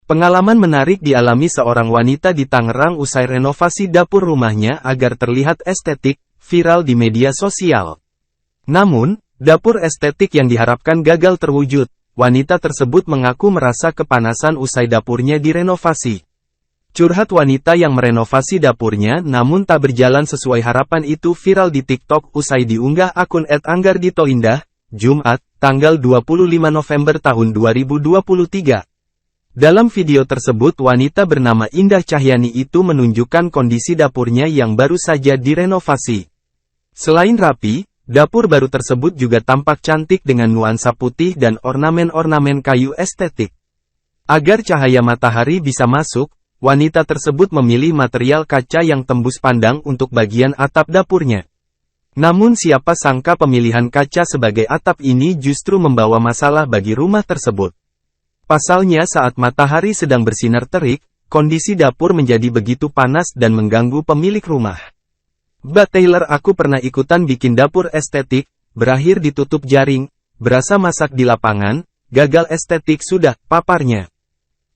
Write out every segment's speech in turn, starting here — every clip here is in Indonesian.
Pengalaman menarik dialami seorang wanita di Tangerang usai renovasi dapur rumahnya agar terlihat estetik, viral di media sosial. Namun, dapur estetik yang diharapkan gagal terwujud. Wanita tersebut mengaku merasa kepanasan usai dapurnya direnovasi. Curhat wanita yang merenovasi dapurnya namun tak berjalan sesuai harapan itu viral di TikTok usai diunggah akun @anggarditoindah, Jumat, tanggal 25 November tahun 2023. Dalam video tersebut wanita bernama Indah Cahyani itu menunjukkan kondisi dapurnya yang baru saja direnovasi. Selain rapi, dapur baru tersebut juga tampak cantik dengan nuansa putih dan ornamen-ornamen kayu estetik. Agar cahaya matahari bisa masuk, wanita tersebut memilih material kaca yang tembus pandang untuk bagian atap dapurnya. Namun siapa sangka pemilihan kaca sebagai atap ini justru membawa masalah bagi rumah tersebut. Pasalnya saat matahari sedang bersinar terik, kondisi dapur menjadi begitu panas dan mengganggu pemilik rumah. "Mbak Taylor, aku pernah ikutan bikin dapur estetik, berakhir ditutup jaring, berasa masak di lapangan, gagal estetik sudah," paparnya.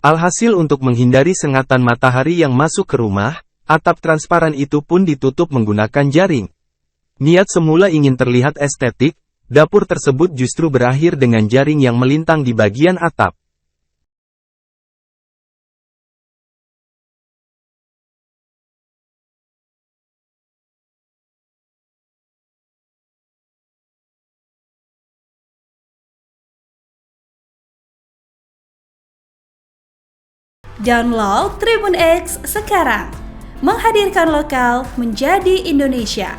Alhasil untuk menghindari sengatan matahari yang masuk ke rumah, atap transparan itu pun ditutup menggunakan jaring. Niat semula ingin terlihat estetik, dapur tersebut justru berakhir dengan jaring yang melintang di bagian atap. Download Tribun X sekarang, menghadirkan lokal menjadi Indonesia.